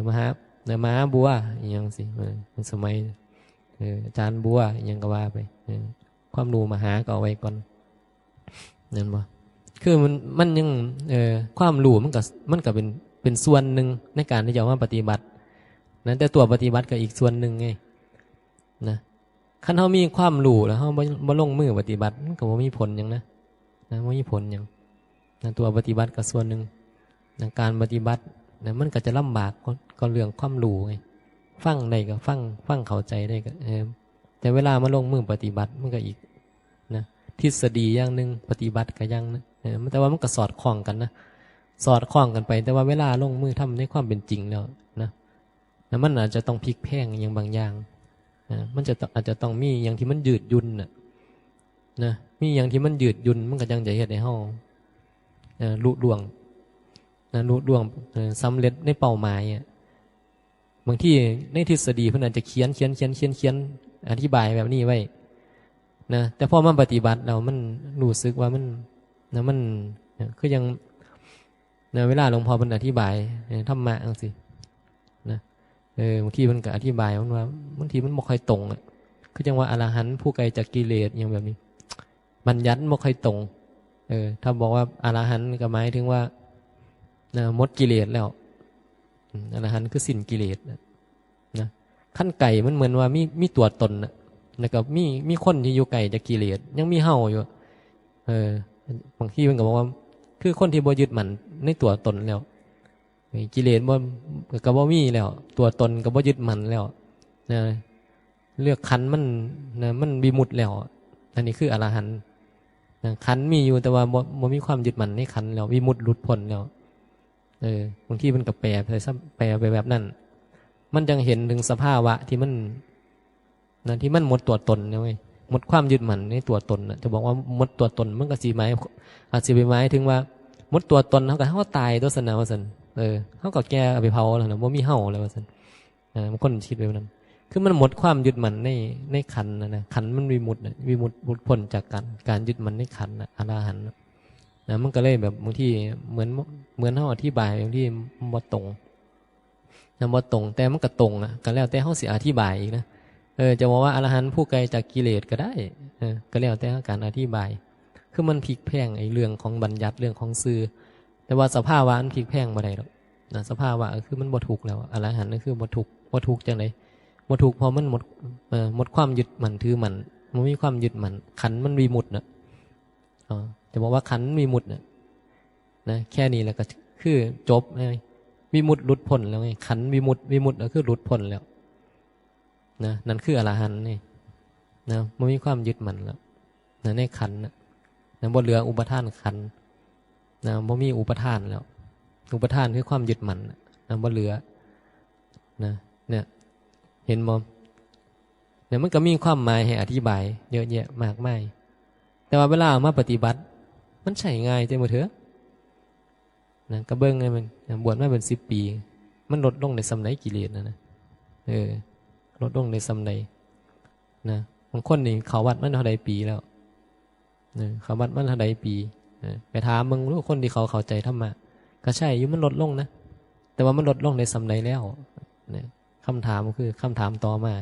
มหาบัวอีหยังสิสมัยอาจารย์บัวอีหยังก็ว่าไปความรู้มาหาก็เอาไว้ก่อนนั่นบ่คือมันยังความรู้มันก็เป็นส่วนหนึ่งในการที่จะมาปฏิบัตินั้นแต่ตัวปฏิบัติก็อีกส่วนหนึ่งไงนะคันเฮามีความรู้แล้วเฮาบ่ลงมือปฏิบัติมันก็บ่มีผลหยังนะบ่มีผลหยังตัวปฏิบัติก็ส่วนหนึ่งการปฏิบัติมันก็จะลำบากก็เรื่องความรู้ไงฟังได้ก็ฟังเข้าใจได้ก็แต่เวลามาลงมือปฏิบัติมันก็อีกนะทฤษฎีอย่างนึงปฏิบัติก็อย่างนึงแต่ว่ามันก็สอดคล้องกันนะสอดคล้องกันไปแต่ว่าเวลาลงมือทำในความเป็นจริงแล้วนะมันอาจจะต้องพลิกแพลงอย่างบางอย่างมันอาจจะต้องมีอย่างที่มันยืดหยุ่นนะมีอย่างที่มันยืดหยุ่นมันก็ยังจะเฮ็ดให้เฮาลุล่วงสำเร็จในเป้าหมายบางที่ในทฤษฎีเพิ่นอาจจะเขียนอธิบายแบบนี้ไว้นะแต่พอมาปฏิบัติเรามันรู้สึกว่ามันคือยังเวลาหลวงพ่อเพิ่นอธิบายธรรมะจังซี่นะบางทีมันก็อธิบายมันว่าบางทีมันบ่ค่อยตรงคือจังว่าอรหันต์ผู้ไกลจากกิเลสอย่างแบบนี้บัญญัติบ่ค่อยตรงถ้าบอกว่าอรหันต์ก็หมายถึงว่าหมดกิเลสแล้วอรหันต์คือสิ้นกิเลสนะขั้นไก่มันเหมือนว่ามีตัวตนแล้วก็มีคนที่อยู่ไกลจากกิเลสยังมีเฮาอยู่บางทีมันก็บอกว่าคือคนที่บ่ยึดมั่นในตัวตนแล้วกิเลสก็บ่มีแล้วตัวตนก็บ่ยึดมั่นแล้วนะเลือกขันมันวิมุตติแล้วอันนี้คืออรหันต์ขันมีอยู่แต่ว่าบ่มีความยึดมั่นในขันแล้ววิมุตติหลุดพ้นแล้วบางทีมันก็แปลไปแบบนั้นมันจังเห็นถึงสภาวะที่มันที่มันหมดตัวตนนะเว้ยหมดความยึดมั่นในตัวตนจะบอกว่าหมดตัวตนมันก็สิหมายอาจสิไปหมายถึงว่าหมดตัวตนเฮาตายตัวสนะว่าซั่นเฮาก็แก่เอาไปเผาแล้วนะบ่มีเฮาแล้วว่าซั่นบางคนคิดไปแบบนั้นคือมันหมดความยึดมั่นในขันนะขันมันวิมุตติหลุดพ้นจากการยึดมั่นในขันอรหันต์มันก็เลยแบบบางทีเหมือนเฮาอธิบายบางทีบ่ตรงบ่ตรงแต่มันก็ตรงก็แล้วแต่เฮาสิอธิบายอีกนะจะบอกว่าอรหันต์ผู้ไกลจากกิเลสก็ได้ก็แล้วแต่การอธิบายคือมันพลิกแพลงไอ้เรื่องของบัญญัติเรื่องของซื่อแต่ว่าสภาวะมันพลิกแพลงบ่ได้หรอกสภาวะคือมันบ่ถูกแล้วอรหันต์ก็คือบ่ถูกจังได๋บ่ถูกเพราะมันหมดความยึดมั่นถือมั่นมันมีความยึดมั่นขันธ์มันวิมุตติจะบอกว่าขันธ์วิมุตตินะแค่นี้แล้วก็คือจบเลย วิมุตติหลุดพ้นแล้วไงขันธ์วิมุตติก็คือหลุดพ้นแล้วนะนั่นคืออรหันต์นี่นะมันมีความยึดมั่นแล้วนะในขันธ์นะบ่เหลืออุปทานขันธ์นะบ่มีอุปทานแล้วอุปทานคือความยึดมั่นนะบ่เหลือนะเนี่ยเห็นบ่เนี่ยมันก็มีความหมายให้อธิบายเยอะแยะมากมายแต่ว่าเวลามาปฏิบัติมันใช่ง่ายจังบ่เถอะนะก็เบิ่งไงมันบวชมาเป็น10 ปีมันลดลงในสำไหนกิเลสนะลดลงในสำไหนนะบางคนนี่เขาวัดมันเท่าใดปีแล้วนะเขาวัดมันเท่าใดปีไปถามมึงรู้คนที่เขาเข้าใจธรรมะก็ใช่อยู่มันลดลงนะแต่ว่ามันลดลงในสำไหนแล้วนะคำถามคือคำถามต่อมา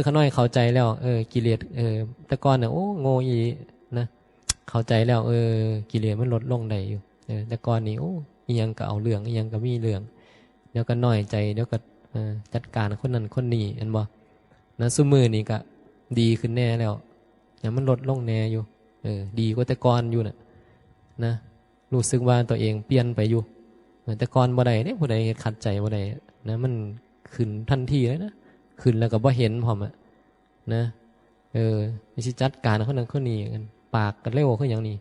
เขาน้อยเข้าใจแล้วกิเลสแต่ก่อนเนี่ยโอ้โง่อีนะเข้าใจแล้วกิเลสมันลดลงได้อยู่แต่ก่อนนี่โอ้อีหยังก็เอาเรื่องอีหยังก็มีเรื่องเดี๋ยวก็น้อยใจเดี๋ยวก็จัดการคนนั้นคนนี้เห็นบ่นะซุมื้อนี่ก็ดีขึ้นแน่แล้วเนี่ยมันลดลงแน่อยู่ดีกว่าแต่ก่อนอยู่นะรู้สึกว่าตัวเองเปลี่ยนไปอยู่แต่ก่อนบ่ได้เด้ผู้ใดขัดใจบ่ได้นะมันขึ้นทันทีเลยนะขึ้นแล้วก็บ่เห็นพร้อมนะสิจัดการคนนั้นคนนี้กันปากก็เร็วคือหยังนี่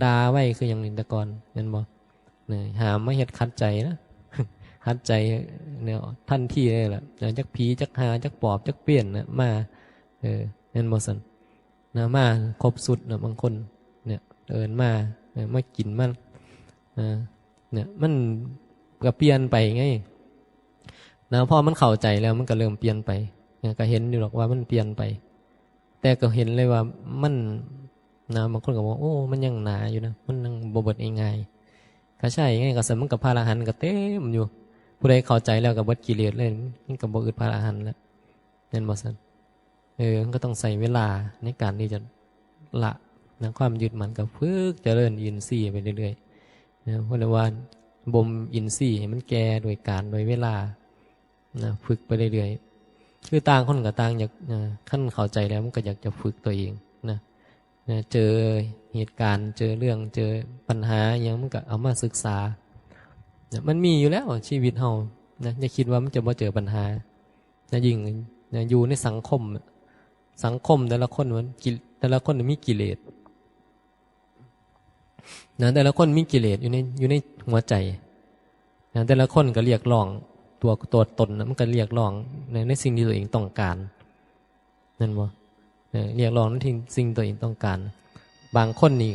ด่าไว้คือหยังนี่แต่ก่อนเห็นบ่หามมาเฮ็ดขัดใจนะ ขัดใจเนี่ยทันทีเลยล่ะจักผีจักหาจักปอบจักเปลี่ยนนะมาเห็นบ่ซั่นนะมาครบสุดนะบางคนเนี่ยมากินมันเนี่ยมันก็เปลี่ยนไปไงนะพอมันเข้าใจแล้วมันก็เริ่มเปลี่ยนไปก็เห็นอยู่หรอกว่ามันเปลี่ยนไปแต่ก็เห็นเลยว่ามันนะบางคนก็บอกโอ้มันยังหนาอยู่นะมันยังบ่เบิดง่ายๆก็ใช่ไงก็สมมันกับพระอรหันต์ก็เต็มอยู่ผู้ใดเข้าใจแล้วก็เบิดกิเลสเลยมันก็บ่อึดพระอรหันต์แล้วนั่นบ่ซั่นมันก็ต้องใส่เวลาในการที่จะละนะความยึดมั่นก็ฝึกเจริญอินทรีย์ไปเรื่อยๆนะเพราะว่าบ่มอินทรีย์ให้มันแก่โดยการโดยเวลานะฝึกไปเรื่อยๆคือต่างคนกับต่างอยากขั้นเข้าใจแล้วมันก็อยากจะฝึกตัวเองนะเจอเหตุการณ์เจอเรื่องเจอปัญหาอย่างมันก็เอามาศึกษานะมันมีอยู่แล้วชีวิตเฮานะอย่าคิดว่ามันจะบ่เจอปัญหานะยิ่งนะอยู่ในสังคมแต่ละคนมีกิเลสนะแต่ละคนมีกิเลสอยู่ในหัวใจนะแต่ละคนก็เรียกร้องตัวตนนะมันก็เรียกร้องในสิ่งที่ตัวเองต้องการนั่นบ่เรียกร้องในสิ่งตัวเองต้องการบางคนนี่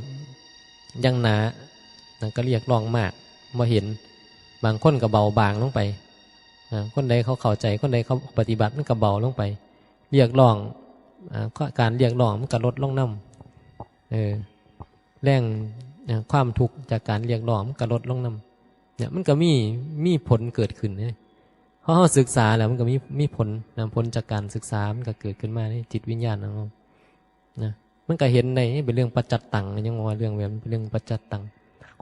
ยังหนาก็เรียกร้องมากบ่เห็นบางคนก็เบาบางลงไปคนใดเขาเข้าใจคนใดเขาปฏิบัติมันก็เบาลงไปเรียกร้องการเรียกร้องมันก็ลดลงนำแรงความทุกข์จากการเรียกร้องมันก็ลดลงนำเนี่ยมันก็มีผลเกิดขึ้นเนี่ยเพราะเราศึกษาแล้วมันก็มีผลผลจากการศึกษามันก็เกิดขึ้นมาในจิตวิญญาณของเรานะมันก็เห็นในเป็นเรื่องปัจจัตตังยังว่าเรื่องแบบเป็นเรื่องปัจจัตตัง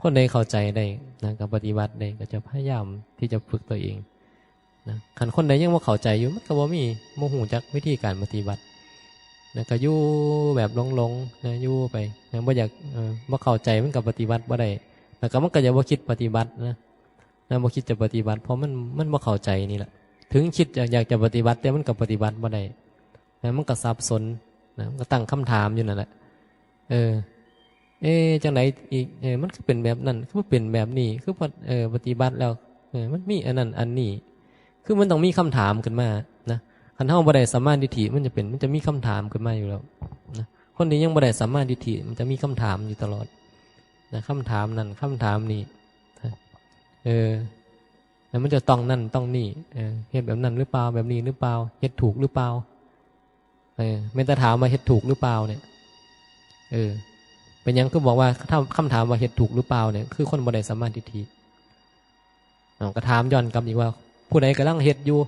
คนใดเข้าใจได้นะกับปฏิบัติได้ก็จะพยายามที่จะฝึกตัวเองนะขันคนใดยังว่าเข้าใจอยู่มันก็บ่มีโมโหจักวิธีการปฏิบัตินะก็อยู่แบบหลงๆนะอยู่ไปนะบ่อยากบ่เข้าใจมันกับปฏิบัติบ่ได้แล้วก็มันก็จะบ่คิดปฏิบัตินะบ่คิดจะปฏิบัติเพราะมันบ่เข้าใจนี่แหละถึงคิดอยากจะปฏิบัติแต่มันก็ปฏิบัติบ่ได้นะมันก็สับสนนะมันก็ตั้งคำถามอยู่นั่นแหละจังไหนอีกมันคือเป็นแบบนั้นคือเป็นแบบนี้คือปฏิบัติแล้วมันมีอันนั้นอันนี้คือมันต้องมีคำถามขึ้นมานะคันเฮาบ่ได้สัมมาทิฏฐิมันจะมีคำถามขึ้นมาอยู่แล้วนะคนที่ยังบ่ได้สัมมาทิฏฐิมันจะมีคำถามอยู่ตลอดนะคำถามนั้นคำถามนี้แล้วมันจะต้องนั่นต้องนี่เฮ็ดแบบนั้นหรือเปล่าแบบนี้หรือเปล่าเฮ็ดถูกหรือเปล่าไม่ต้องถามว่าเฮ็ดถูกหรือเปล่าเนี่ยเป็นยังคือบอกว่าถ้าคำถามว่าเฮ็ดถูกหรือเปล่าเนี่ยคือคนบ่ได้สัมมาทิฏฐิก็ถามย้อนกลับอีกว่าผู้ใดกำลังเฮ็ดอยู่